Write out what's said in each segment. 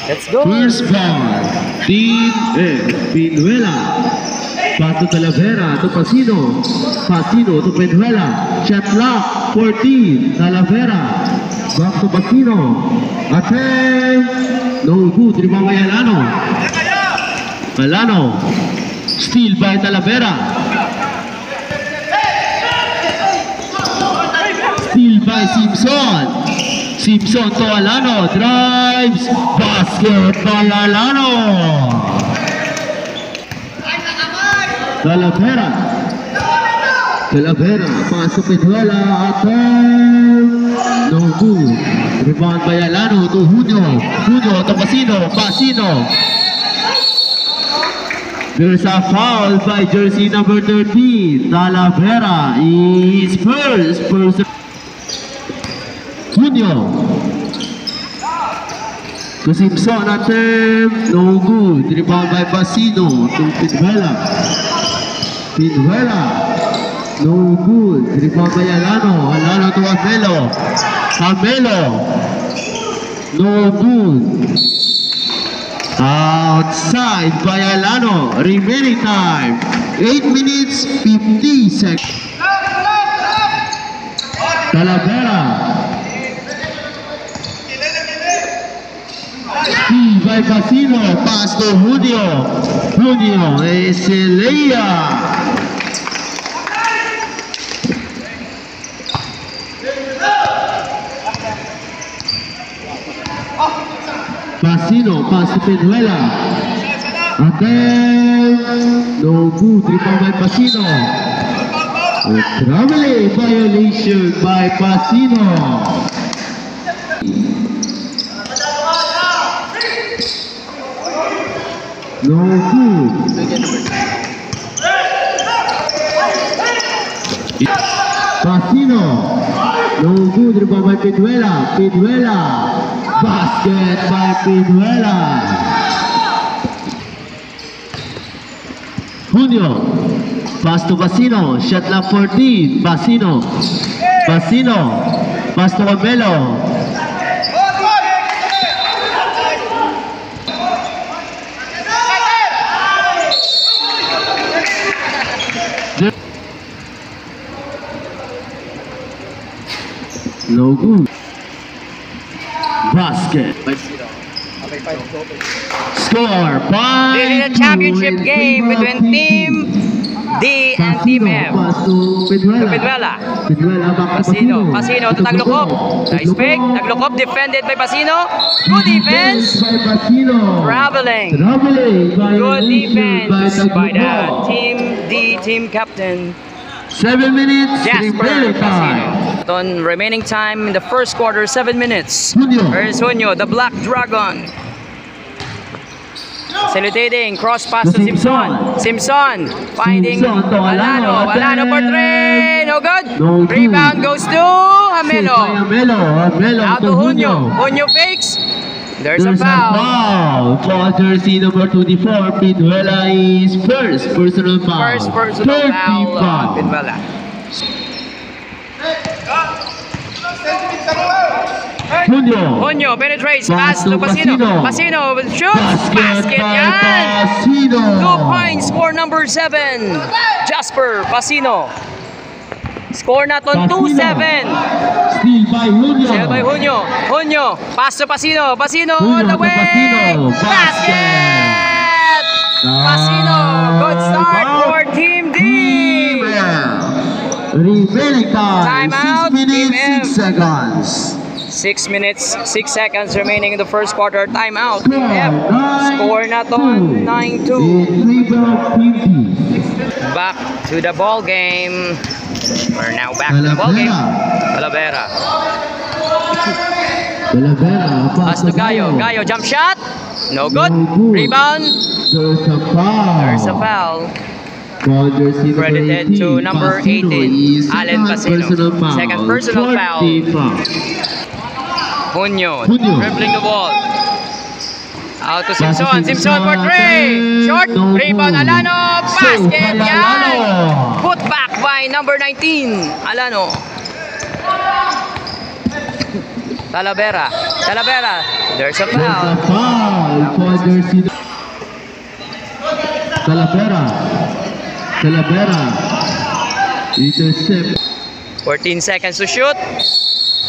Let's go. First ball, Team F, Pinuela. Pass to Talavera, to Pasino. Pasino to Pinuela. Shot lock, 14, Talavera. Back to Pasino. Attempt. No good, rebound by Alano. Alano. Steal by Talavera. Steal by Simpson. Simpson to Alano, drives, basket by Alano. Talavera, pass to Pinuela, attempt, no good. Rebound by Alano to Junio, Junio to Pasino. There's a foul by jersey number 13, Talavera is first. Junio to Simpson, attempt, no good. Rebound by Pasino to Pinuela, no good. Rebound by Alano to Amelo, no good. Outside by Alano. Remaining time 8 minutes 50 seconds. Talavera. Steve by Pasino, pass to Junio, Eselea. Pasino, pass to Pinuela. Again, no good, rebound by Pasino. A traveling violation by Pasino. No good. Pasino. No good. Rebound by Pinuela. Basket by Pinuela. Junio. Pass to Pasino. Shot clock 14. Pasino. Pass to Amelo. No good. Basket. Score 5-2. This is a championship game between Team D and Team F. Pinuela. Pasino to Taglokop. Nice pick. Taglokop defended by Pasino. Good defense. Traveling. Good defense by the Team D team captain. 7 minutes. Jasper Pasino. On remaining time in the first quarter, 7 minutes. Here's Junio, the Black Dragon. Salutating, cross pass to Simpson finding Alano for three, no good. Rebound goes to Amelo. Now to Junio fakes. There's a foul. For jersey number 24, Pinuela is first personal foul. First personal foul on Pinuela. Junio penetrates, pass to Pasino shoots, basket yan! 2 points for number 7, Jasper Pasino. Score natin 2-7. Steal by Junio, pass to Pasino all the way, basket! Pasino, good start for Team D. Remaining time, Timeout, 6 minutes, Team F. 6 seconds. 6 minutes, 6 seconds remaining in the first quarter. Timeout. Score, Score natin 9-2. Back to the ball game. We're now back to the ball game. Talavera. Pass to Gayo, jump shot. No good. Rebound. There's a foul. Credited to number 18, Allen Pasino. Second personal foul. Junio dribbling the ball. Out to Simpson. Simpson for 3. Short. Rebound Alano. Basket. Yan. Put back by number 19. Alano. Talavera. There's a foul. Talavera. Intercept. 14 seconds to shoot.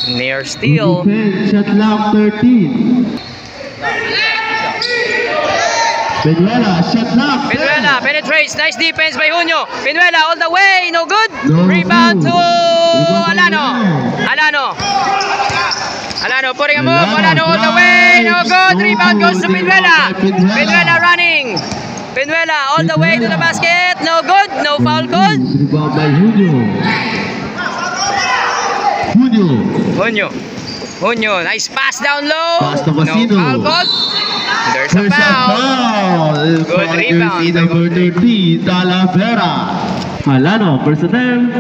Near steal. Defense, shot clock 13. Penuela, shot clock 10. Penuela penetrates. Nice defense by Junio. Penuela all the way. No good. No Rebound good. to Alano. Alano putting a move. Alano all the way. No good. Rebound goes to Penuela. Penuela running. Penuela all the way to the basket. No good. No foul good. Rebound by Junio. Nice pass down low. Pass to No Basino. foul good. There's a foul. Good rebound. Number 13, Talavera. Alano, first attempt.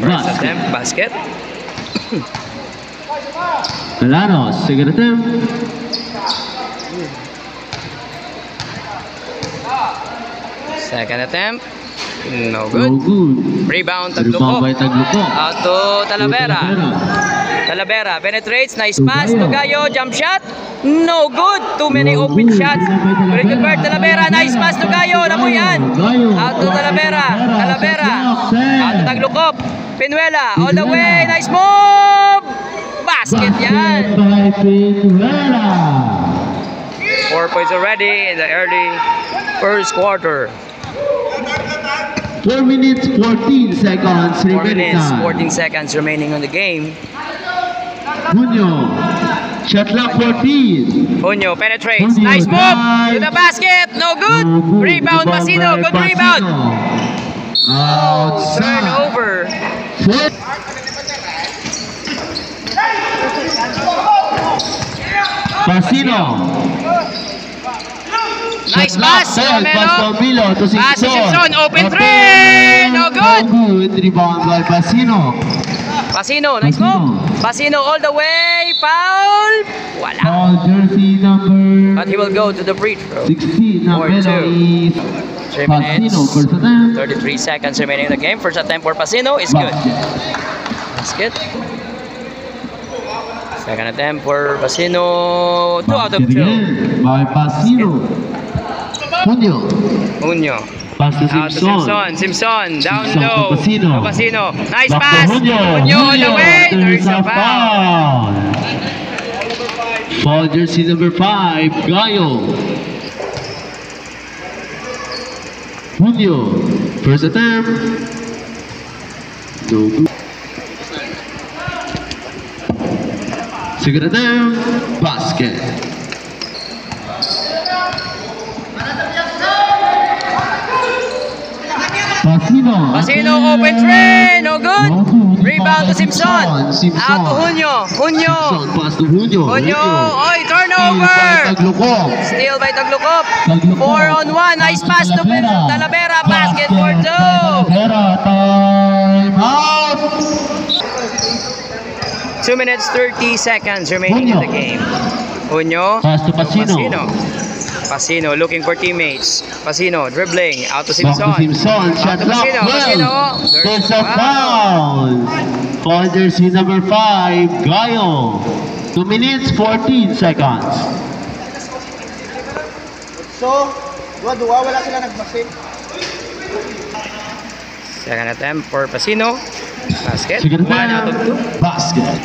First attempt. Basket. Alano, second attempt. Second attempt. No No good. good. Rebound Rebound by Taglukop. Taglukop. Out to Talavera penetrates. Nice pass to Gayo. Jump shot. No good. Too many No open good. shots. Recovered Talavera. Nice pass to Gayo. Namuyan. Out to Talavera. Out to Taglukop. Penuela all the way. Nice move. Basket yan. By Penuela. 4 points already in the early first quarter. 4 minutes, 14 seconds 4 remaining minutes, time. 14 seconds remaining on the game. Junio, shot clock 14. Junio penetrates. Junio Nice move drive. to the basket. No good. No good. Rebound Basino. by Good rebound. Outside. Turnover. Basino. Nice Shot pass. clock 10. Pass Romelo. from Milo to Pass to Simpson. Simpson. Open three. No good. No good. Rebound by Basino. Basino. Nice Basino. move. Basino all the way. Foul. Wala. All jersey number But he will go to the free throw. 16. Or Number two. is 3 Basino. minutes. First attempt. 33 seconds remaining in the game. First attempt for Basino is good. Basket. Basket. Second attempt for Basino. 2 out of 2. Again by Basino. Junio. Pass to Out to Simpson. Simpson. Down Simpson low. to Basino. To Basino. Nice Back pass. to Junio all the way. There's a foul. Foul jersey number 5, Gayo. Junio. First attempt. No good. Second attempt. Basket. Basino open three. No good. Rebound to Simpson. Out to Junio. Simpson pass to Junio. Junio. Oy, Steal by turnover. Taglukop. Steal by Taglukop. 4-on-1. Nice pass to Talavera. Basket for 2. Talavera, time out. 2 minutes 30 seconds remaining in the game. Junio. Pass to Basino. Basino looking for teammates. Basino dribbling out to Back to Simpson. Simpson. Shot to clock Basino. 12. There's a foul. Foul jersey number 5, Gayo. 2 minutes 14 seconds. So, duwa wala sila nagbasik. Second attempt for Basino. Basket. Second 1 out of 2. attempt. Basket.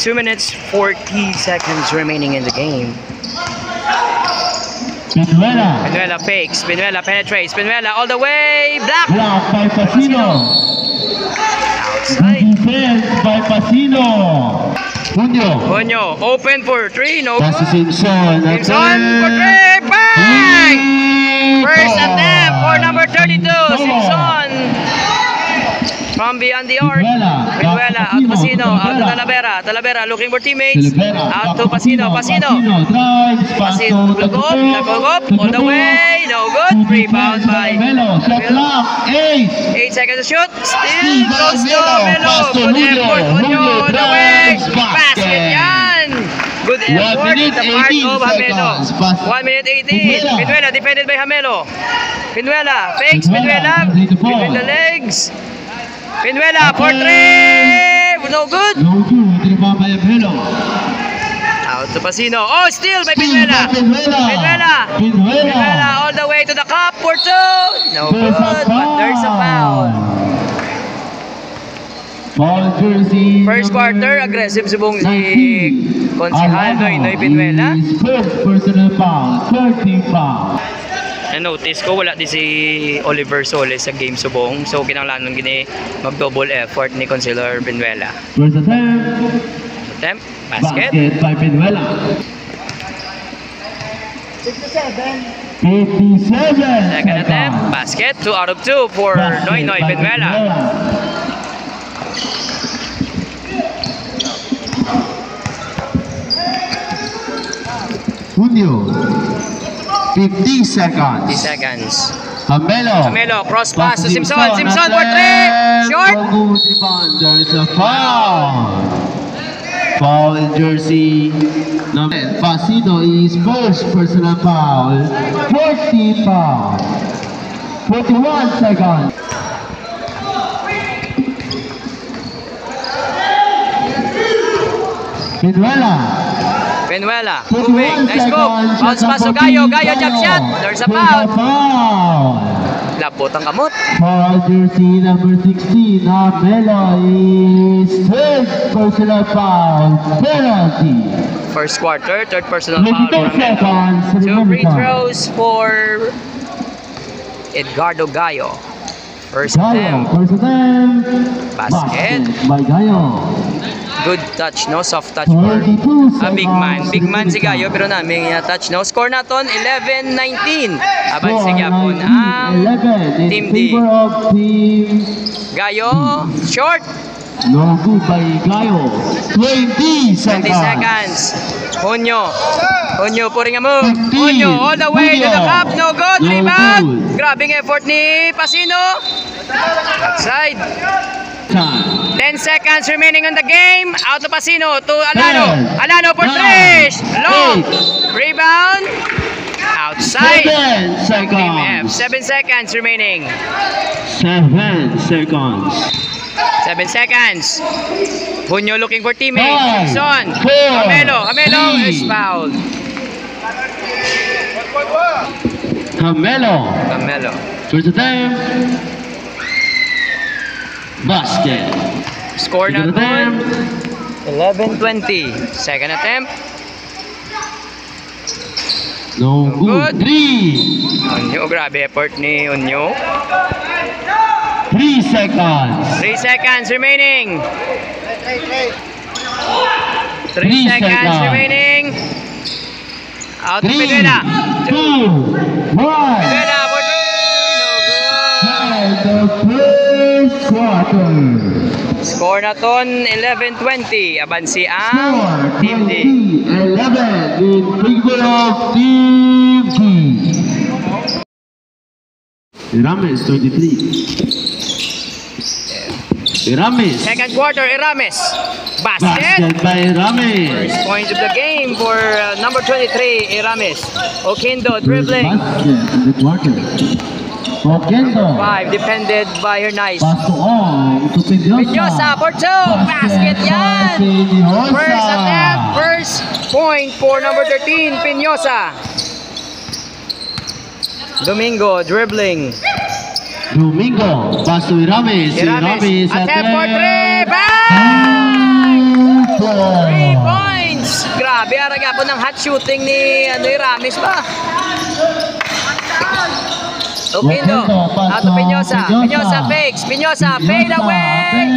2 minutes 40 seconds remaining in the game. Penuela fakes. Penuela penetrates. Penuela all the way. Block. Block by Basino. Outside. Defense by Basino. Junio open for 3. No Pass to good. Simpson. Simpson for 3. Bang! First attempt for number 32. Simpson. From beyond the arc. Penuela out to Basino. Out to Talavera. Talavera looking for teammates. Out to Basino. Basino. Basino. Taglukop. On the way. No good. Rebound by Shot clock 8. 8 seconds to shoot. Still goes to Melo. Good effort. Junio on the way. Basket yan. effort minute on the part 18 of Hamelo. seconds. Pass. 1 minute 18. Pinuela. Pinuela defended by Hamelo. Pinuela fakes. Pinuela, Pinuela complete the ball. between the legs. Pinuela for 3. No good. No good. Rebound by Hamelo. Out to Pasino. Oh, still by Still Pinuela. by Pinuela. Pinuela. Pinuela. Pinuela all the way to the cup for 2. No There's a good, but there's a foul. Foul jersey First number quarter, aggressive subong si 19. Konsehal Noynoy Pinuela. Is first personal foul. 13 foul. Na-notice ko, wala din si Oliver Soles sa game subong. So, kinanglanon gini mag-double effort ni Consular Pinuela. First attempt. Attempt, basket. Basket by Pinuela. 67. 57 Second attempt, basket. 2 out of 2 for Noynoy Pinuela. Junio. 50 seconds. 50 seconds. Hamelo. Hamelo, cross pass to Simpson. Simpson Simpson for 3. attempt. Short. No good rebound. There's a foul. Foul jersey number. Pasino is first personal foul. 40 foul. 41 seconds. Pinuela. Pinuela, 41 moving. Nice move. seconds. Bounce pass to Gayo. Gayo jump shot. There's a foul. Labot ang kamot. Foul jersey number 16, Hamelo is third personal foul penalty. First quarter, third personal foul 22 for Hamelo. seconds. 2 free throws for Edgardo Gayo. First Gayo, attempt. first attempt. Basket. by Gayo. Good touch, no? Soft touch for 22 a big man. seconds. Big man si Gayo, pero namin touch, no? Score naton 11-19. Abang si Gyapon ang 11 in Team D. favor of Team Gayo, short. No good by Gayo. 20 20 seconds. seconds. Hunyo. Hunyo pouring a move. 15. Hunyo all the way to the Hunyo. cup. No good. No Rebound. good. Grabbing effort ni Pasino. Outside. Time. 10 seconds remaining on the game. Out to Pasino to Alano. 10, Alano for 9, 3. Long. 8, Rebound. Outside. 7 Team F. seconds. 7 seconds remaining. 7 seconds. 7 seconds. Hunyo looking for teammate. 5, Simpson. 4, Hamelo. Hamelo 3. is fouled. Hamelo. Hamelo. First attempt. Basket. Score na Second attempt. 11-20. Second attempt. No good. good. 3. Unyo, grabe effort ni Unyo. 3 seconds. 3 seconds remaining. 3 3 seconds seconds. remaining. Out to 3, Pinuela. 2, 1. Pinuela for 3. No And the first quarter. good. Score na ton 11-20. Abansi ang Score Team D. 20-11 in favor of Team G. Irames 23. Irames. Second quarter, Irames. Basket. Basket by Irames. First point of the game for number 23, Irames. Oquendo dribbling. Basket in the quarter. Oquendo. 5 defended by Hernais. Pass to on to Pedrosa. Pinyosa for 2. Basket yan. Pinyosa. First attempt, first point for number 13, Pinyosa. Domingo dribbling. Domingo. Pass to Irames. Irames. Attempt for 3. Bang! 3 points. Grabe, araga po ng hot shooting ni Irames pa. Oquendo. Out to Pinyosa. Pinyosa fakes. Pinyosa fade away.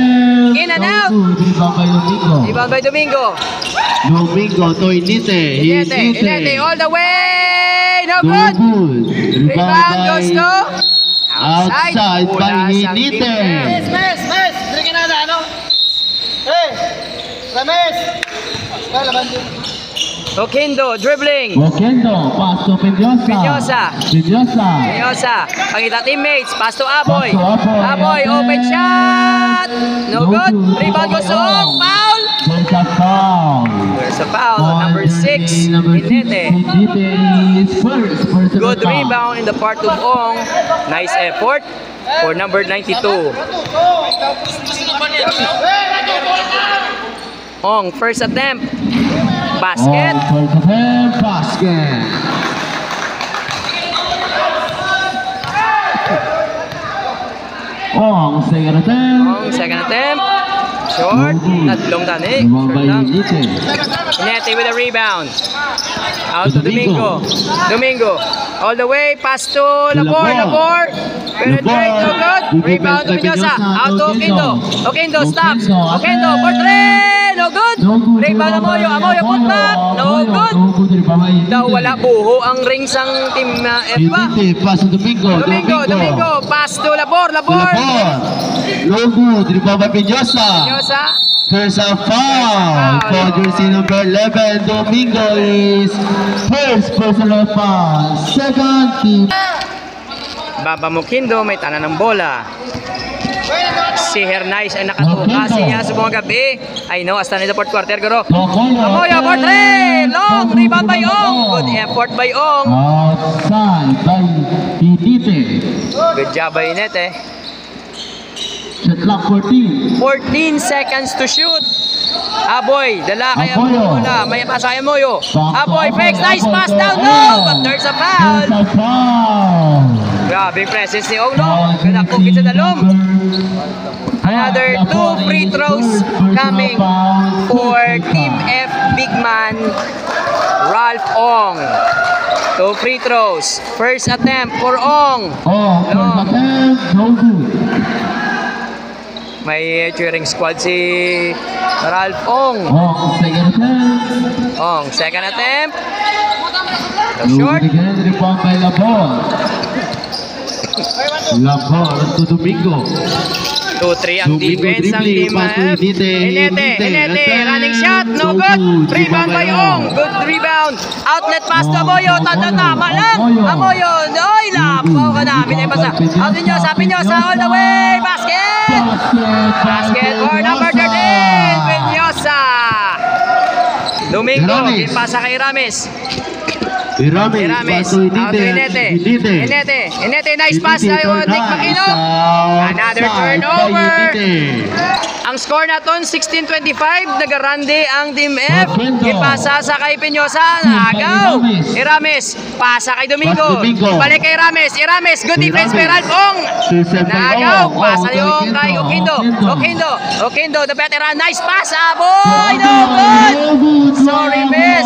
In and out. Rebound by Domingo. Rebound by Domingo. Domingo to Inite. Inete all the way. No No good. good. Rebound goes to outside by Wala sa Inite. defense. Mes! Dili ka na ano? Hey! Rames! Kaya laban din. Oquendo dribbling. Oquendo. Pass to Pedrosa. Pinyosa. Pedrosa. Pinyosa. Pangita teammates. Pass to Aboy. Pass to Aboy. Aboy open shot. No No good. good. Rebound goes to Ong. Foul. There's a foul. There's a foul on number 6, Number 6, Hinete. Hinete is first. Personal Good foul. rebound in the part of Ong. Nice effort for number 92. Ong, first attempt. Basket. First attempt, basket. Second attempt. Ong, second attempt. Short. Tatlong tanik. Lumang Short by lang. Hinete. Hinete with a rebound. Out to Domingo. Domingo. All the way. Pass to Labor. Labor. Penetrate. No good. Rebound to Pinyosa. Out to Oquendo. Oquendo stops. Oquendo for three. No good. Rebound Amoyo. Amoyo put back. No good. Daw wala buho ang rings ang team F ba? Hinete, pass to Domingo. Domingo. Domingo. Pass to Labor. Labor. No good. Rebound by Pinyosa. Pinyosa. There's a foul for jersey number 11. Domingo is first personal foul. Second team. Baba Moquindo, may tanan ng bola. Si Hernais ay nakatuka siya sa mga gabi. I know, hasta na sa fourth quarter, garo. Amoyo for three! Long rebound by Ong. Good effort by Ong. Outside by Hinete. Good job by Hinete. Shot clock 14. 14 seconds to shoot. Aboy, dala kay Amoyo. bola. May pasaya Amoyo. Aboy, fakes, nice pass down low. But there's a foul. There's a foul. Grabe presence ni Ong, no? Ganda kukit sa dalom. Another 2 free throws coming for Team F big man Ralph Ong. 2 free throws. First attempt for Ong. First attempt, no good. May cheering squad si Ralph Ong. Second attempt. Ong, second attempt. No Short. good again, rebound by Labor. Labor to Domingo. 2-3 ang defense ng Team F. Hinete, running shot, no good. Rebound by Ong, good rebound. Outlet pass to Amoyo, tama lang. Amoyo, oy, lapaw ka namin. Ay basta, out Pinyosa, all the way, basket. Basket for number 13, Pinyosa. Domingo, pasa kay Rames. Rames, out to Hinete, nice pass tayo, Nick Makino. Another turnover. Ang score naton 16-25, nagarande ang Team F. Ipasa sa kay Pinyosa, nagaw. Rames, pasa kay Domingo. Balik kay Rames, good defense by Ralph Ong. Nagaw, pasa yung kay Oquendo, the veteran, nice pass, aboy, no good. Sorry miss,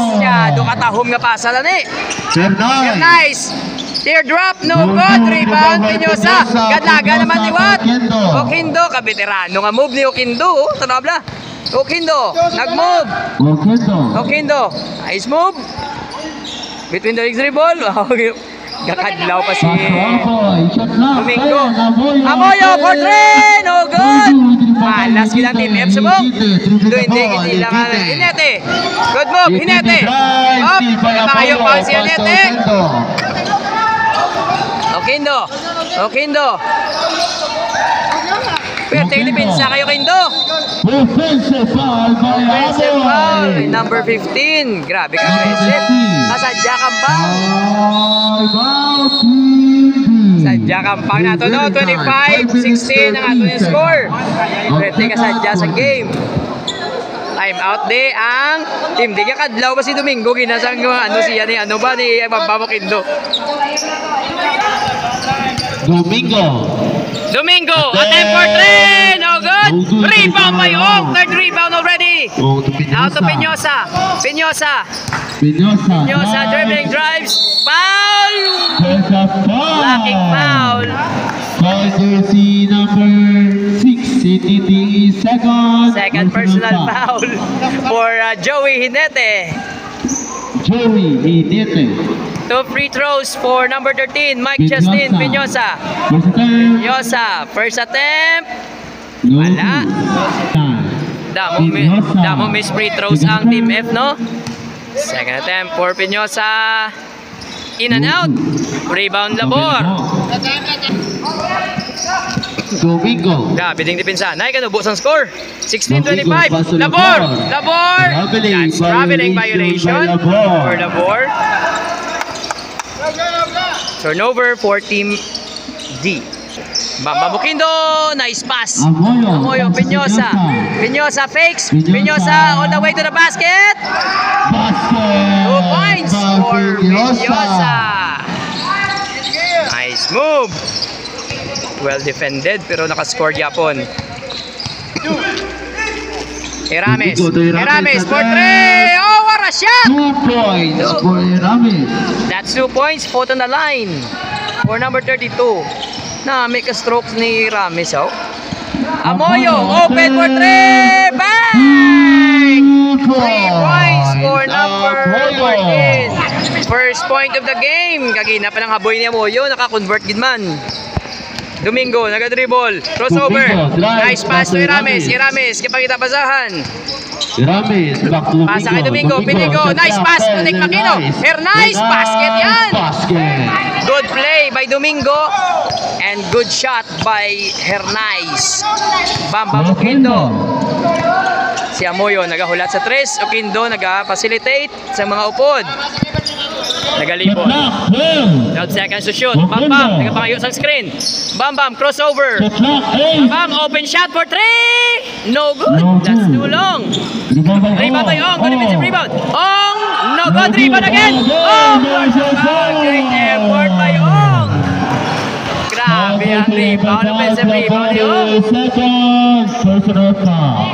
doon katahom nga pasa na ni. Nice. Teardrop, no good. Rebound, Pinyosa. Gadlaga naman liwat. Oquendo, kabeterano nga move ni Oquendo. Tanabla. Oquendo, nag-move. Oquendo, nice move. Between the legs dribble. Gakadlaw pa si Domingo. Amoyo for three, no good. Malas kita Team F subok. Hindi lang. Hinete. Good move, Hinete. Up, nakayo pa si Hinete. Oquendo. Pwerte depensa kayo Oquendo. Offensive foul by Offensive foul, Amoy. number 15. Grabe ka aggressive. Kasadya kang bang. Sadya kang bang nato no. 25-16 ang ato yung score. Pwerte kasadya sa game. Time out de ang team. Di ka kadlaw ba si Domingo? Ginasang ano siya ni ano ba ni Mabamokindo. Domingo, attempt for three, no good. Rebound by Ong, third rebound already. Out to Pinyosa. Pinyosa dribbling drives. Foul. Blocking foul. Jersey number 6, CTT Second personal foul for Joey Hinete. 2 free throws for number 13, Mike Justin Pinyosa. First attempt. Wala. Damo miss free throws ang Team F, no? Second attempt for Pinyosa. In and out. Rebound Labor. Domingo. Grabe ding depensa. Nay kanubo sang score. Domingo, 16-25. paso Labor! Labor. Labor! Traveling That's traveling violation by Labor. for Labor. Turnover for Team D. Bamba Bukindo, nice pass. Amoyo, Peñosa. Peñosa fakes. Peñosa all the way to the basket. Basket. 2 points for Peñosa. Nice move. Well defended pero nakascore Japon. Erames. Erames for 3. Oh, what a shot! 2 points for Erames. That's 2 points. Put on the line for number 32. Na make a stroke ni Rames. Oh. Amoyo, open for 3. Bang! 3 points for number 14. First point of the game. Kagina pa ng haboy ni Amoyo. Naka-convert gid man. Domingo, naga-dribble. Crossover. Nice pass to Erames. Erames, kapagita pasahan. Erames, back to Domingo. Pasa kay Domingo. Pinigo. Nice pass to Nick Makino. Nice basket yan. Basket. Good play by Domingo. And good shot by Hernais. Bamba Oquindo. Si Amoyo nagahulat sa 3. Oquindo naga-facilitate sa mga upod. Nagalipon. 12 seconds to shoot. Bam Bam, nagapangayo sa screen. Bam Bam, crossover. Bam Bam, open shot for 3. No good. That's too long. Rebound by Ong. Good defensive rebound. Ong, no good. Rebound again. Ong, great effort by Ong. Grabe ang rebound. Offensive rebound ni Ong. Second personal foul.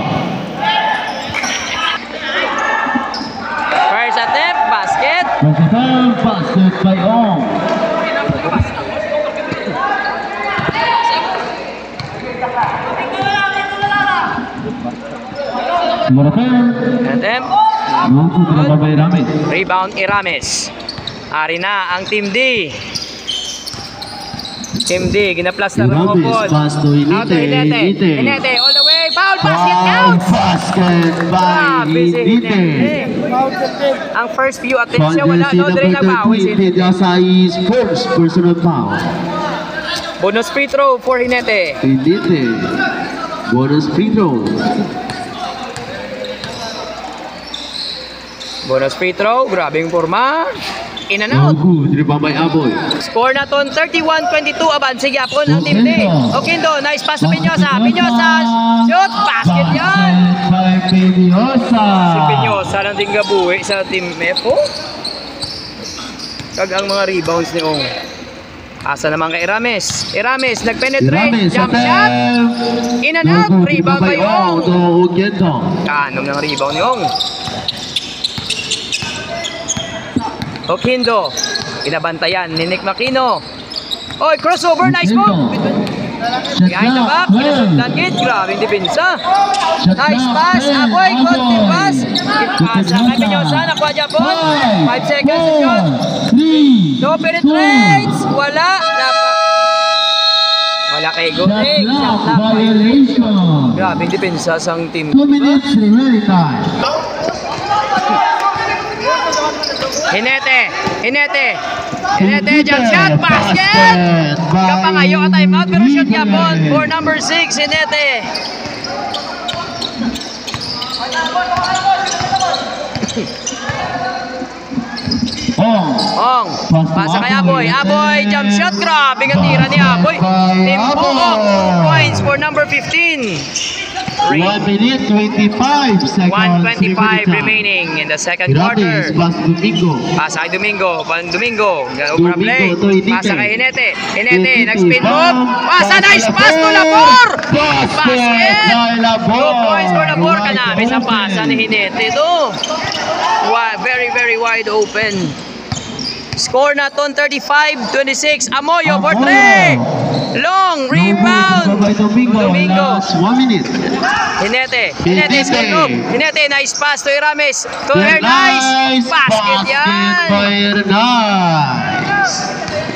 First attempt, basket. Second basket by Ong. Attempt. By Erames. Rebound Erames. Ari na ang Team D. Team D, ginaplastar ng Erames, upod. pass to Out to Hinete. Hinete. Hinete, all the way. Foul, basket Foul counts. basket by Grabe si Hinete. Hinete. Ang first few attempts niya, wala. No, rin nagbawi si Hinete. Hinete is first personal foul. Bonus free throw for Hinete. Hinete. Bonus free throw. Bonus free throw. Grabing forma. In and No out. good. Rebound by Aboy. Score na ton 31-22. Aban si Yapon ang Team D. Oquindo, nice pass to Peñosa. Peñosa, shoot. Basket yan. By Peñosa. Si Peñosa lang din gabuhi sa Team F. Oh. Kag ang mga rebounds ni Ong. Asa naman kay Erames. Erames, nag-penetrate. Erames, Jump shot. In and out. Rebound by Ong. Kanom ng rebound ni Ong. Oquindo. Inabantayan ni Nick Makino. Oy, crossover. Nice move. Behind the back. Pinasundan git. Grabing depensa. Nice pass. Aboy. Good pass. Pasa kay Peñosa. Nakuha Japon. 5 seconds to shoot. No penetrates. Wala. Wala kay Golding. Grabing depensa sang team. 2 minutes remaining time. Hinete. Jump shot. Basket. Kapangayo ka time out. Pero shoot Japon for number 6. Hinete. Ong. Pasa kay Aboy. Aboy, jump shot. Grabe ang tira ni Aboy. Timpo. 2 points for number 15. 1 minute 25 seconds. 1:25 remaining in the second quarter. Grabe, Domingo. Pasa kay Domingo. Domingo. Domingo Play. to Hinete. Pasa kay Hinete. Hinete. Nag-spin Bam. move. Pasa. Nice pass to Labor. Basket by Labor. 2 points for Labor. Kanabi sa pasa ni Hinete. Ito. Very, very wide open. Score na ton 35-26. Amoyo for 3. Long rebound. By Domingo. Last 1 minute. Hinete. Hinete. Spin move. Hinete. Nice pass to Erames. To Hernais. Basket yan. by Hernais.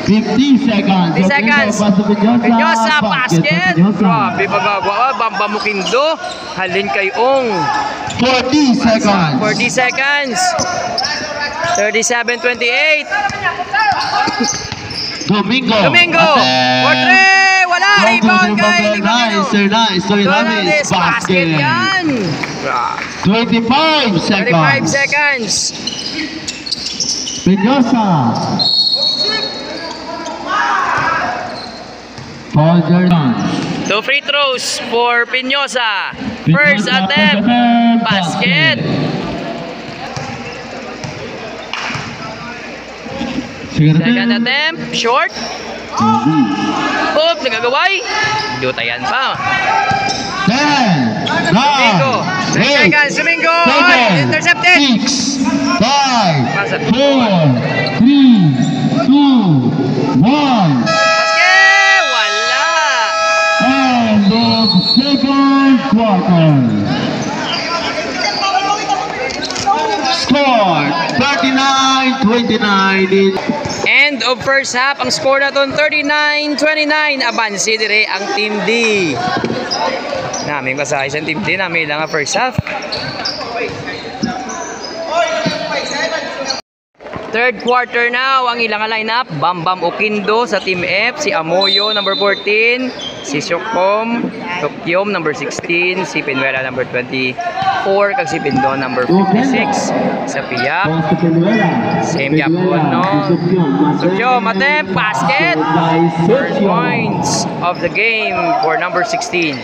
50 seconds. 50 seconds. Peñosa, basket. Grabe magagawa. Bamba Mukindo. Halin kay Ong. 40 seconds. 40 seconds. 37-28. Domingo. Domingo. For 3. wala. Rebound kay Libanino. Nice, Toy Ramis, basket basket. yan. 25 25 seconds. seconds. Peñosa. Paul Jordan. 2 free throws for Piñosa. First attempt, basket. Second attempt, short. Oop, nagagaway. Dutayan pa. 10, Domingo. 10 seconds, Domingo. Intercepted. 6, 5, Pasa. 4, 3, 2, 1. Basket! Wala. End of second quarter. Score 39-29 in End of first half, ang score na ton 39-29. Abansi dire ang Team D. Naming pasahay sa Team D, namin lang ang first half. Third quarter now, ang ilang lineup, Bambam Oquindo sa Team F, si Amoyo number 14, si Shokom, Tokyom number 16, si Pinuela number 24, kag si Pindon number 56. Sa Piyak, same yapon, no? Tokyom, attempt, basket, first points of the game for number 16.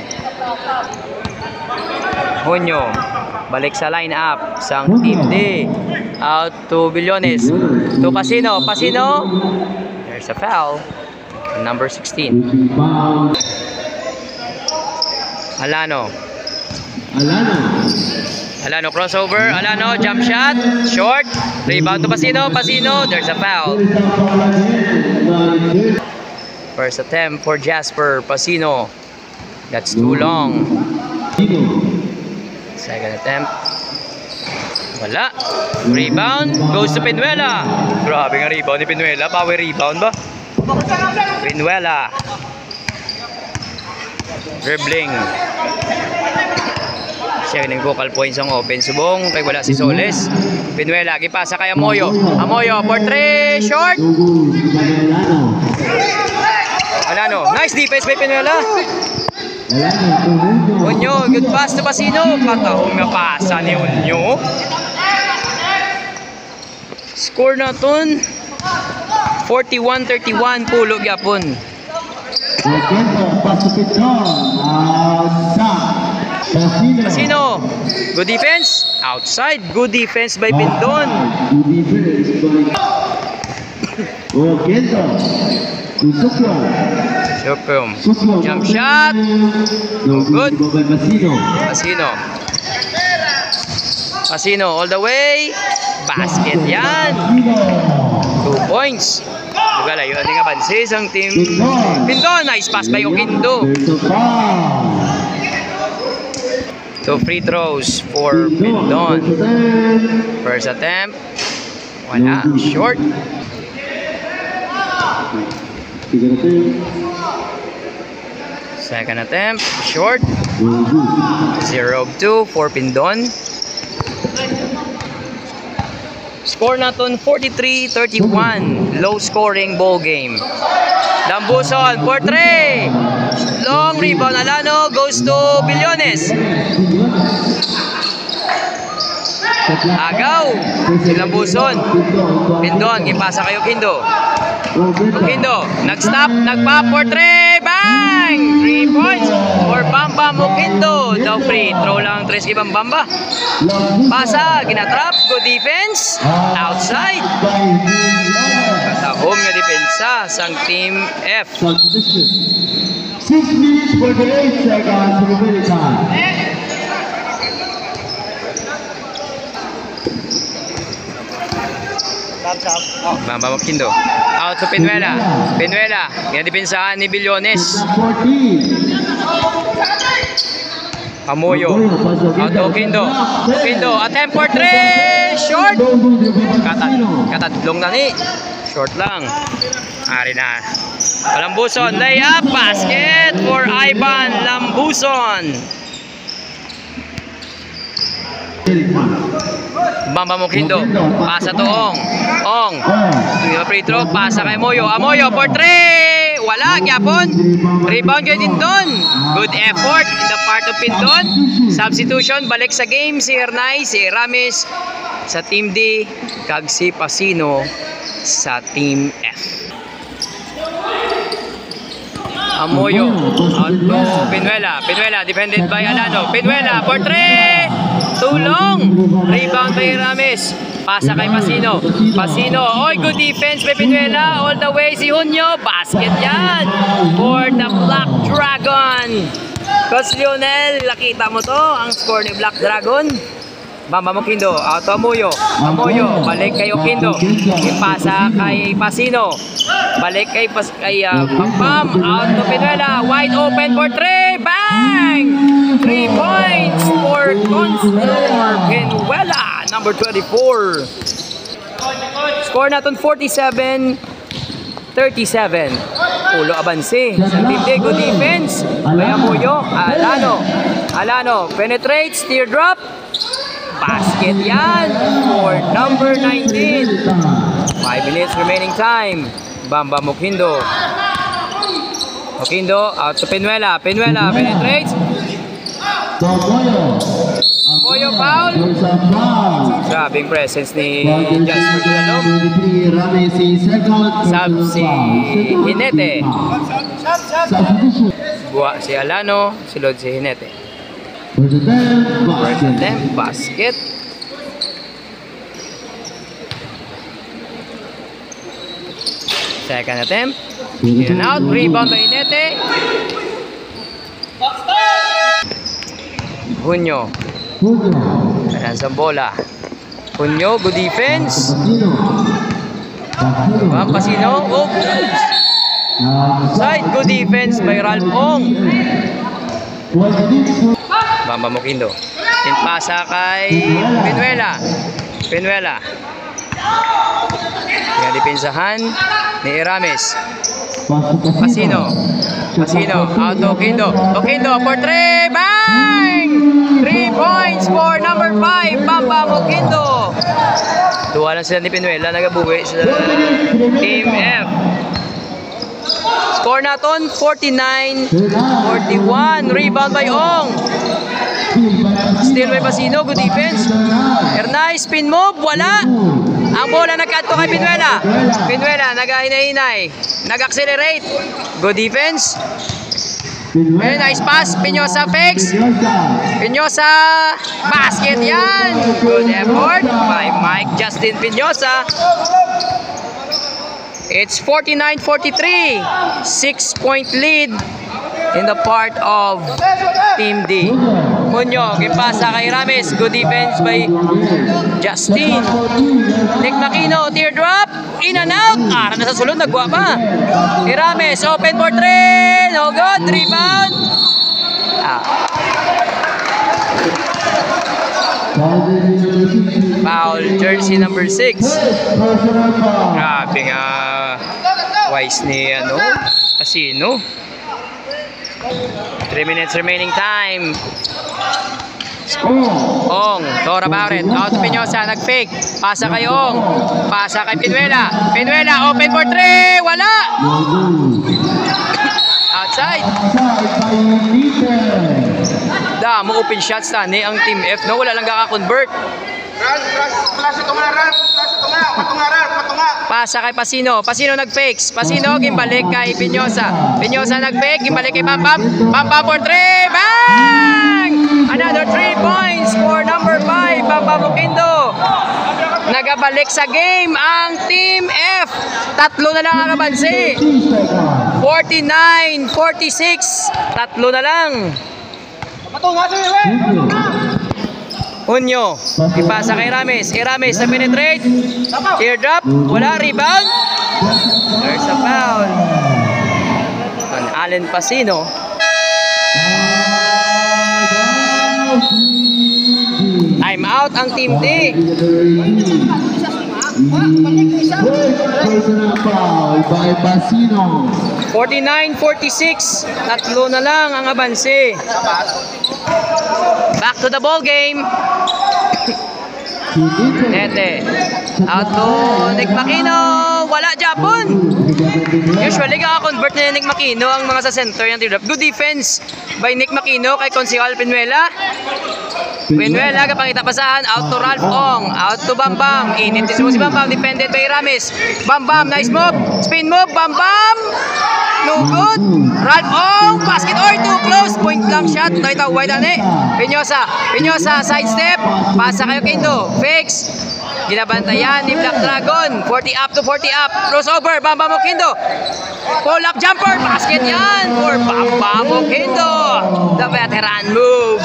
Hunyo, balik sa lineup sang Team D. Out to Billones. To Pasino. Pasino. There's a foul. Number 16. Alano. Alano crossover. Alano jump shot. Short. Rebound to Pasino. Pasino. There's a foul. First attempt for Jasper. Pasino. That's too long. Second attempt. Wala. Rebound. Goes to Pinuela. Grabe nga rebound ni Pinuela. Power rebound ba? Pinuela. Dribbling. Siya yung vocal points ang open. Subong. Kaya wala si Soles. Pinuela. Gipasa kay Amoyo. Amoyo. For 3. Short. Alano. Nice defense by Pinuela. Unyo. Good pass to Pasino. Katahong nga pasa ni Unyo. Score na ton 41-31 pulo gyapon. Pasino. Good defense. Outside. Good defense by Pindon. Sukum. Jump shot. No good. Pasino. Pasino all the way. Basket yan. 2 points. Lugalayo ang nga bansis ang team Pindon. Nice pass by Oquindo. 2 free throws for Pindon. First attempt. Wala. Short. Second attempt. Short. 0-2 for Pindon. Score naton 43-31. Low scoring ball game. Lambuson for 3. Long rebound. Alano goes to Billones. Agaw. Si Lambuson. Pindon. Ipasa kayo Kindo. Oquindo, nag-stop, nag-pop for 3, bang! 3 points for Bambam Oquindo. No free throw lang 3 kay Bambamba. Pasa, ginatrap, good defense, outside. Katahom nga depensa sang Team F. 6 minutes 48 seconds remaining time. Bambam Oquindo. Out to Pinuela. Pinuela, ginadepensahan ni Billones. 14. Amoyo. Out to Oquindo. Oquindo, attempt for 3. Short. Katadlong na ni. Short lang. Ari na. Lambuson, layup, basket for Ivan Lambuson. Bambam Oquindo. Pasa to Ong. Ong. Free throw, pasa kay Amoyo. Amoyo for 3. wala, gyapon. Rebound kayo din doon. Good effort in the part of Pindon. Substitution, balik sa game si Ernay, si Ramis sa Team D, kag si Pasino sa Team F. Amoyo, out to Pinuela. Pinuela, defended by Alano. Pinuela, for 3! Tulong! Rebound by Ramis. Pasa kay Pasino. Pasino, oy, good defense by Pinuela. All the way si Junio. Basket yan for the Black Dragon. Coach Lionel, nakita mo to, ang score ni Black Dragon. Bamba Mokindo, out to Amoyo. Amoyo, balik kay Okindo. Ipasa kay Pasino. Balik kay Pam, out to Pinuela. Wide open for 3. Bang! 3 points for Constantino Pinuela, number 24. Score natin 47-37. Ulo abanse sa Team D. Good defense by Amoyo. Alano. Alano penetrates, teardrop. Basket yan for number 19. 5 minutes remaining time. Bamba Mokindo. Mokindo out to Pinuela. Pinuela penetrates. Amoyo foul. Grabing presence ni Jasper Dulalong. Sub si Hinete. Buwa si Alano. Silod si Hinete. First attempt, basket. Second attempt. In and out. Rebound by Hinete. Junio. Ayan sa bola. Junio, good defense. Pasino. Oops. Side, good defense by Ralph Ong. Bamba Mokindo. Pasa kay Pinuela. Pinuela. Yung depensahan ni Ramis. Pasino. Pasino. Out to Okindo. Okindo for 3. Bang! 3 points for number 5. Bamba Mokindo. Tuwa lang sila ni Pinuela. Nagabuwi sa Team F. Score naton 49-41. Rebound by Ong. Steal by Pasino. Good defense. Ernay, spin move. Wala. Ang bola nagkanto kay Pinuela. Pinuela, nag-hinay-hinay. Nag-accelerate. Good defense. Very nice pass. Pinyosa fakes. Pinyosa. Basket yan. Good effort by Mike Justin Pinyosa. It's 49-43. 6-point lead in the part of Team D. Junio, gipasa kay Ramis. Good defense by Justin. Nick Makino, teardrop. In and out. Ara na sa sulod, nagwa pa. Kay Ramis, open for 3. No good. Rebound. Foul, jersey number 6. Grabe nga wise ni Pasino. 3 minutes remaining time. Ong, thought about it. Out to Pinyosa, nag-fake. Pasa kay Ong. Pasa kay Pinuela. Pinuela, open for 3. Wala. Outside. Mo open shots tani ang Team F, no? Wala lang kaka-convert. Pasa kay Pasino. Pasino nag-fakes. Pasino gimbalik kay Pinyosa. Pinyosa nag-fake, gimbalik kay Pam Pam. Pam Pam for 3. Bang! Another 3 points for number 5, Pam Pam Mokindo. Nagabalik sa game ang Team F. Tatlo na lang ang abansi. 49-46. Tatlo na lang. Junio, ipasa kay Ramis. Ramis na penetrate. Teardrop, wala, rebound. There's a foul on Allen Pasino. Time out ang Team D. Personal foul by Pasino. 49-46. Tatlo na lang ang abanse. Back to the ball game. Nete. Out to Nick Makino. Wala Japon. Usually, kaka-convert na Nick Makino ang mga sa center yung teardrop. Good defense by Nick Makino kay Consihal Pinuela. Pinuela, kapangita pasahan, out to Ralph Ong, out to Bam Bam. Init si Bam Bam, defended by Ramis. Bam Bam, nice move, spin move, Bam Bam. No good. Ralph Ong, basket or too close. Point blank shot. Ito, wide ane. Pinyosa, side step. Pasa kayo Kindo. Fix. Ginabantayan ni Black Dragon. 40 up to 40 up. Crossover. Bam Bam Kindo. Pull up jumper. Basket yan for Bam Bam Kindo. The veteran move.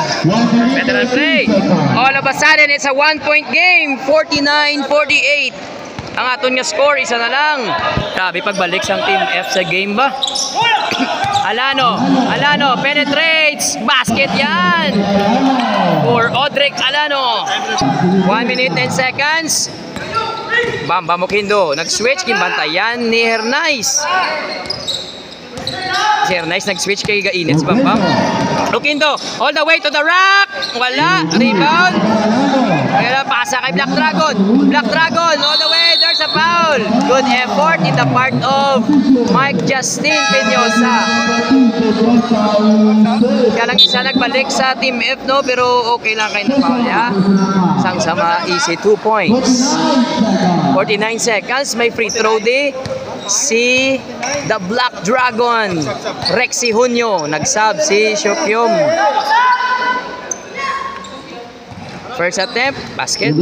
Veteran play. All of a sudden, it's a 1-point game. 49-48. Ang aton nga score, isa na lang. Grabe pagbalik sang Team F sa game ba? Alano penetrates. Basket yan. For Odric Alano. 1 minute 10 seconds. Bam Bam Kindo. Nag-switch. Kinbantayan ni Hernais. Si Hernais nag-switch kay Gainets. Bam Bam. Kindo. All the way to the rack. Wala. Rebound. Kaya pasa kay Black Dragon. Black Dragon all the way. There's a foul. Good effort in the part of Mike Justin Peñosa. Kaya lang isa nagbalik sa Team F, no? Pero okay lang kayo na foul, ya. Sang-sama easy 2 points. 49 seconds. May free throw day. Si The Black Dragon. Rexy Junio. Nag-sub si Shokyom. First attempt, basket.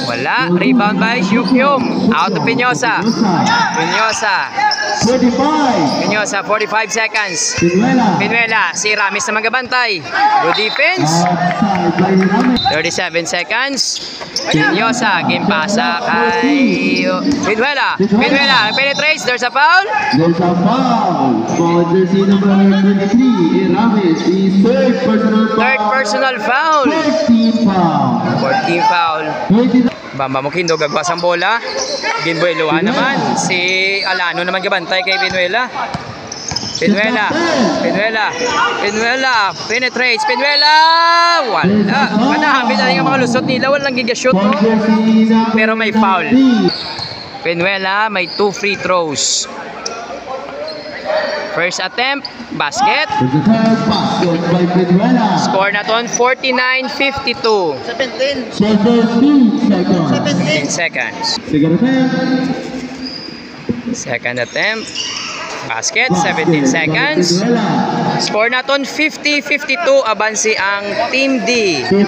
Wala. Rebound by Shokyom. Out to Peñosa. Peñosa, 45 seconds. Pinuela. Si Ramis na magabantay. Good defense. 37 seconds. Peñosa. Game pasa kay Pinuela. Penetrates. There's a foul. For jersey number 23, Ramis. Third personal foul. 14 foul. Bam Bam Kindo gagwas ang bola. Ginboy Luan naman. Si Alano naman gabantay kay Pinuela. Penetrates. Wala. Manahamid na yung mga lusot nila. Walang gigashoot, no? Pero may foul. Pinuela may 2 free throws. First attempt, basket. Score na ton 49-52. 17 seconds. Second attempt, basket, 17 seconds. Score na ton 50-52. Abansi ang Team D. 2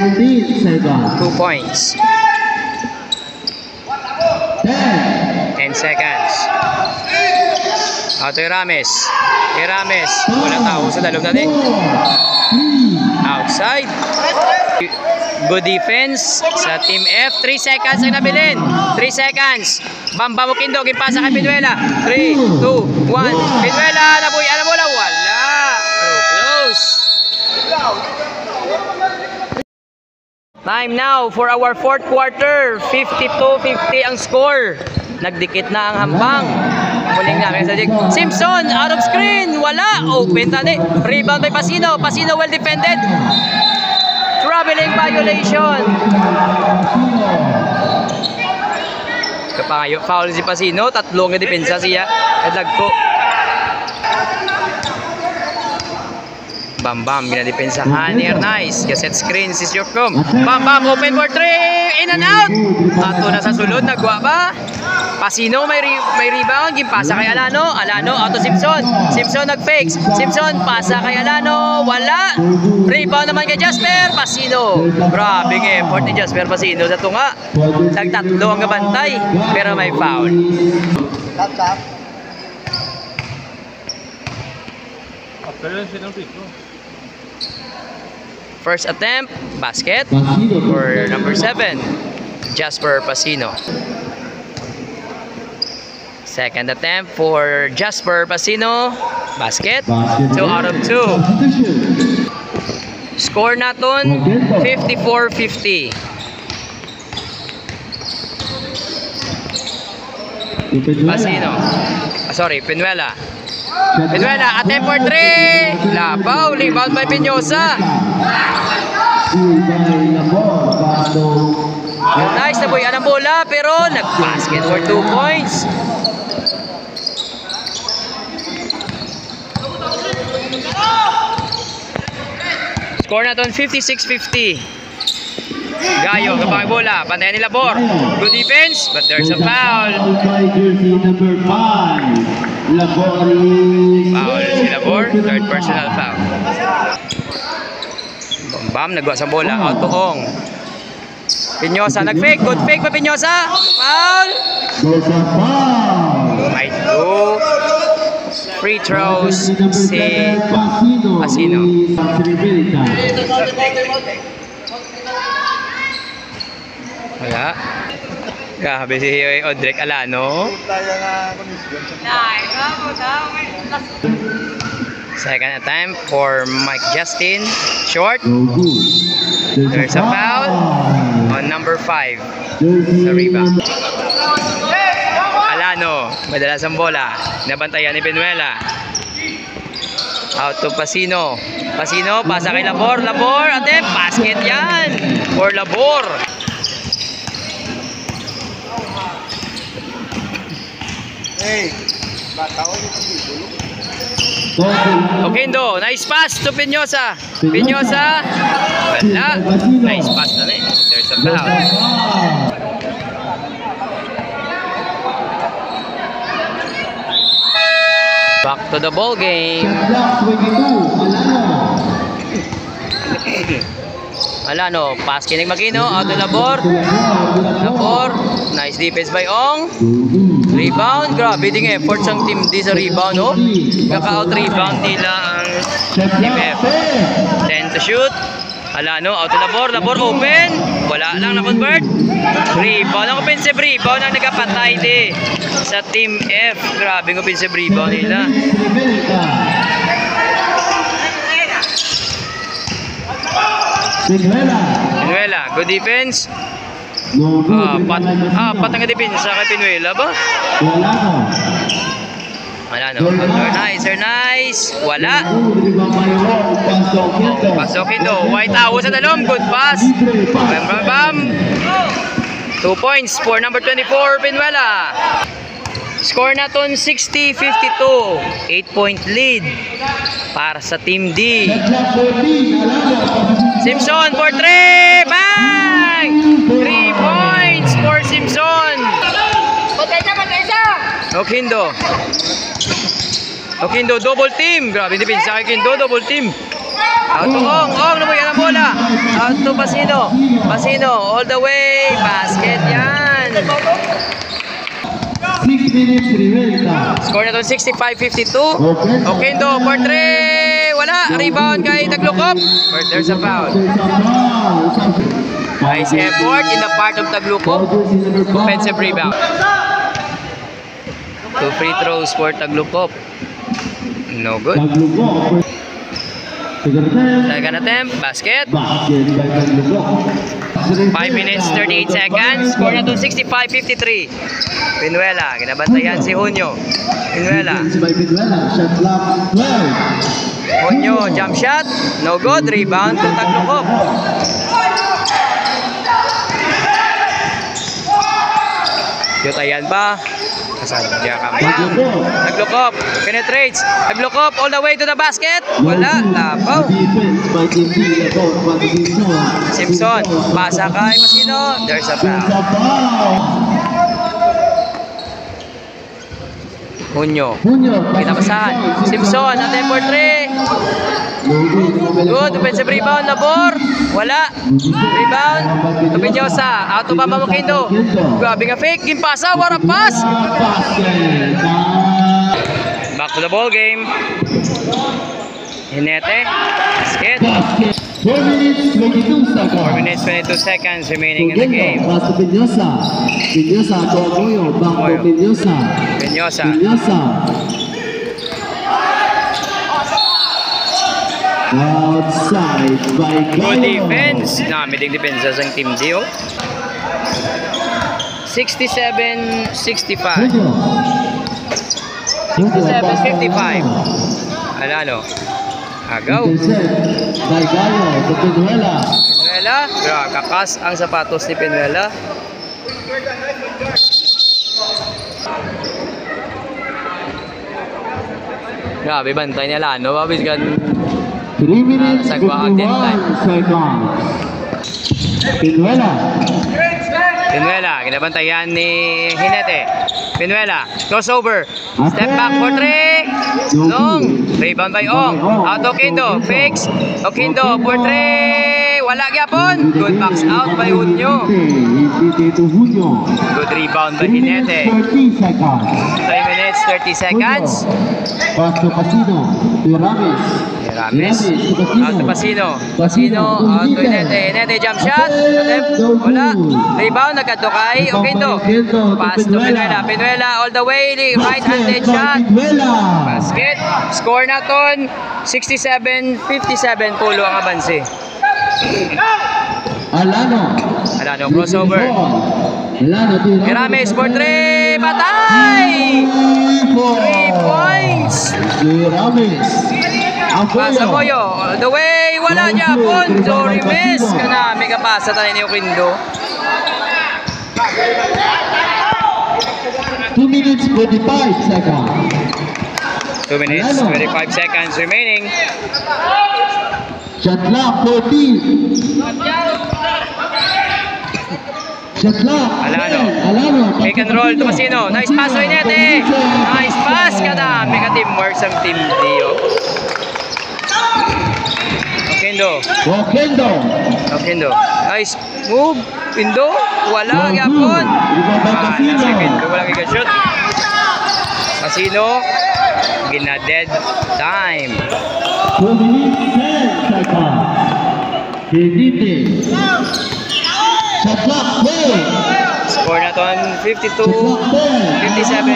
points. 10 seconds. Ito yung Rames. Wala tao sa dalog natin. Outside. Good defense sa Team F. 3 seconds ang nabilin. 3 seconds. Bam Bam Kindo. Gipasa kay Pinuela. 3, 2, 1. Pinuela. Nabuhay. Alam mo lang. Wala. So close. Time now for our fourth quarter. 52-50 ang score. Nagdikit na ang hambang. Muling namin sa Simpson out of screen. Wala. Open tani. Rebound by Pasino. Pasino well defended. Traveling violation. Kapangayo. Foul si Pasino. Tatlong na depensa siya. Kadagko. Bam Bam. Ginadepensahan ni Hernais. Kaset screen si Shokyom. Bam Bam. Open for 3. In and out. Ato na sa sulod. Nagwa ba? Pasino may rebound, gimpasa kay Alano out to Simpson nag-fakes, Simpson pasa kay Alano, wala, rebound naman kay Jasper Pasino. Grabe ng effort ni Jasper Pasino sa tunga, nagtatlo ang gabantay pero may foul. First attempt, basket for number 7, Jasper Pasino. Second attempt for Jasper Pasino. Basket. 2 out of 2. Score naton 54-50. Pasino. Pinuela. Attempt for 3. Labaw. Rebound by Peñosa. Nice na boy ang bola pero nag-basket for 2 points. Score na ton 56-50. Gayo, kapag bola, pantayan ni Labor. Good defense, but there's a foul. By jersey number 5. Labor. Foul si Labor, third personal foul. Bam, nagwa sa bola, out to Ong. Pinyosa, nag-fake, good fake pa Pinyosa. Foul. There's a foul. May 2 free throws si Pasino. Wala. Grabe si Odrek Alano. Second attempt for Mike Justin. Short. There's a foul on number 5. Sa rebound. Alano, madalas ang bola. Nabantayan ni Benuela. Out to Pasino. Pasino, pasa kay Labor. Labor, attempt. Basket yan. For Labor. Oquendo, nice pass to Pinyosa. Pinyosa. Wala. Nice pass na rin. There's a foul. Back to the ball game. Alano, pass kinig Makino, out to Labor. Labor, nice defense by Ong. Rebound, grabe ding effort ng team D sa rebound, oh. Kaka-out rebound nila ang team F. 10 to shoot. Alano, out to Labor. Labor open. Wala lang na-convert. Rebound, ang offensive rebound ang nagkapatay di sa team F. Grabe ang offensive rebound nila. Pinuela, good defense. Patang nga defense sa kay Pinuela ba? Wala no. Nice. Wala. Pasokin do. White House sa dalom. Good pass. Bam. 2 points for number 24, Pinuela. Score naton 60-52. 8-point lead para sa Team D. Simpson for 3. Bang! 3 points for Simpson. Oquendo, double team. Grabe hindi pinsa kay Oquendo, double team. Out to Ong nabuyan ang bola. Out to Pasino, all the way. Basket yan. 6 minutes remaining. Score na to 65-52. Oquendo for 3. Wala. Rebound kay Taglukop. But there's a foul. Nice effort in the part of Taglukop. Offensive rebound. 2 free throws for Taglukop. No good. Second attempt. Basket. 5 minutes 38 seconds. Score na to 65-53. Pinuela, kinabantayan si Junio. Pinuela. Junio, jump shot. No good. Rebound to Taglukop. Yutayan pa. Kasadya ka pa. Taglukop. Penetrates. Taglukop all the way to the basket. Wala. Lapaw. Simpson. Pasa kay Pasino. There's a foul. Junio. Kinabasahan. Simpson. Attempt for 3. Good. Offensive rebound. Labor. Wala. Rebound. Pinyosa. Out to Bamba Oquendo. Grabe nga fake. Gimpasa. What a pass. Back to the ball game. Hinete. Basket. 4 minutes 22 seconds. 4 minutes 22 seconds remaining in the game. Paso Pinyosa to Moyo. Bangko Pinyosa. Outside by Good Gayo. defense. Namidig depensa sa team D. 67-65. 67-55. Alano. Agaw. By Gayo to Pinuela. Pinuela. Kakas ang sapatos ni Pinuela. Grabe, bantay nila, no? Babis kan 3 minutes, Sagwa 51 din time. seconds. Pinuela. Pinuela, kinabantayan ni Hinete. Pinuela, crossover. Step back for 3. Long. Rebound by Ong. Out Oquindo. Fix. Oquindo for 3. Wala gyapon. Good box out by Unyo. Good rebound by Hinete. 30 seconds. 3 minutes, 30 seconds. Pass to Pasino. To Ramis. Ramis. Out to Pasino. Pasino. Out to Hinete. Hinete jump shot. Attempt. Wala. Rebound. Nagkadto kay Oquindo. Pass to Pinuela. Pinuela all the way. Right-handed shot. Basket. Score naton 67-57 pulo ang abanse. Alano. Alano crossover. Alano to Ramis for 3. Patay! 3 points. Ramis. Pasa Moyo. All the way. Wala niya po. Sorry miss. Kana may kapasa tayo ni Oquindo. 2 minutes 45 seconds. 2 minutes, 25 seconds remaining. Shot clock 14. Shot clock. Alano. Pick and roll to Pasino. Nice pass to Hinete. Nice pass. Kada may ka-teamwork sa team Dio. Oquindo. Nice move. Pindo. Wala gyapon. Nasa Pindo. Wala giga-shoot. Pasino. Gina dead time. 2 minutes 10 seconds. Hinete. Shot clock 10. Score na ton 52, 57,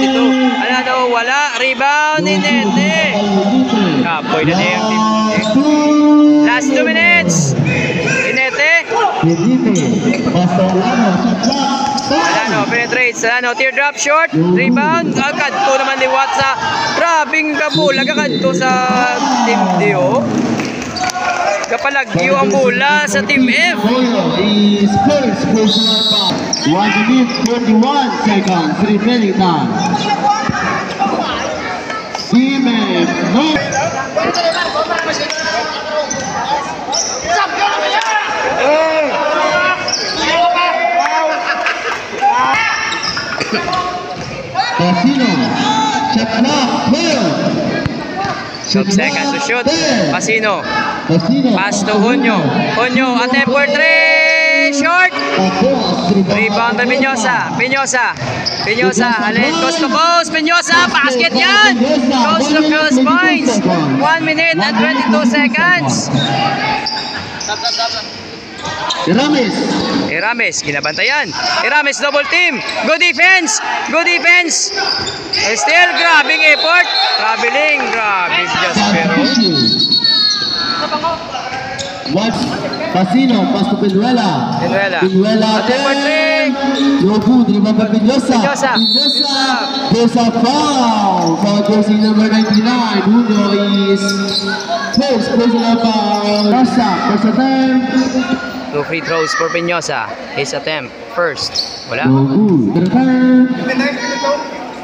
52. Alano, wala. Rebound ni Nete. Kapoy na na yung team. Last 2 minutes. Inete. Alano, penetrates. Alano, teardrop short. Rebound. Agad to naman liwat sa grabing kabul. Agad to sa team Dio. Kapalagyo ang bola sa team F. 1 minute 21 seconds remaining time. Team F, no. Pasino, shot clock 12. 12 seconds to shoot. Pasino. Pasino. Pass to Unyo. Unyo, attempt for 3. Short. Rebound by Piñosa. Alin, coast to coast. Piñosa, basket yan. Coast to coast points. 1 minute and 22 seconds. Ramis, kinabantayan. Ramis, double team. Good defense. Still, grabing effort. Grabe just pero. Pasino, pass to Pinuela. Attempt for 3. No good, rebound by Piñosa. There's a foul for jersey number 99. Uno is close, personal foul. First attempt. 2 free throws for Piñosa. His attempt first. Wala. No good.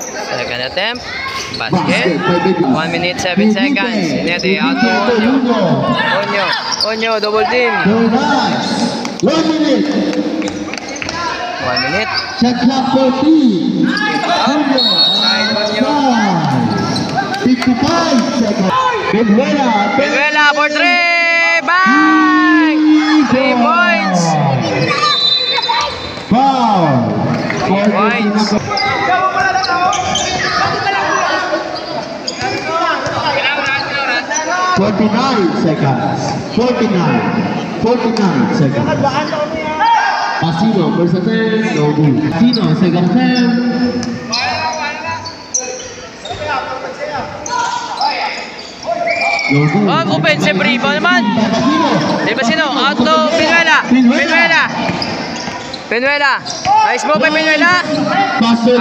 Second attempt. Basket. 1 minute 7 seconds. Inete out to Onyo, double team. 1 minute. 1 minute. Shot clock 14. Side Onyo. 55 seconds. Pinuela for 3. Bang! 3 points. Foul. 3 points. 49 seconds. 49 seconds. Pasino, first attempt, no good. Pasino, second attempt. No good. Offensive rebound naman. Pasino, out to Pinuela. Nice move by Pinuela. Out to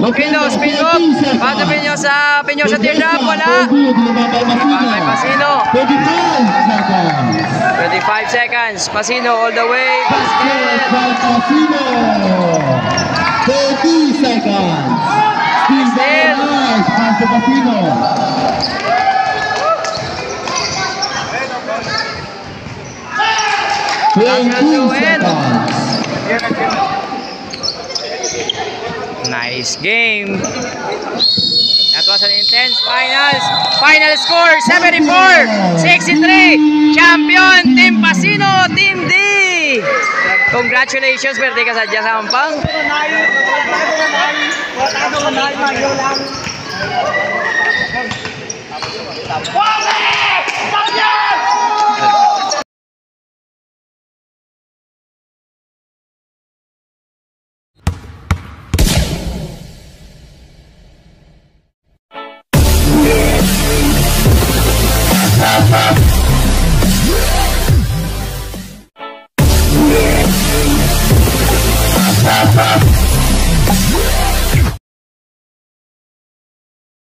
Oquindo, spin move. Out to Piñosa teardrop, wala. By Pasino. 25 seconds. 25 seconds. Pasino all the way. Basket by Pasino. 30 seconds. Still very nice. Pass to Pasino. Nice game. That was an intense finals. Final score 74-63. Champion Team Pasino, Team D. Congratulations, birthday ka sa Diyas Ampang. Ha ha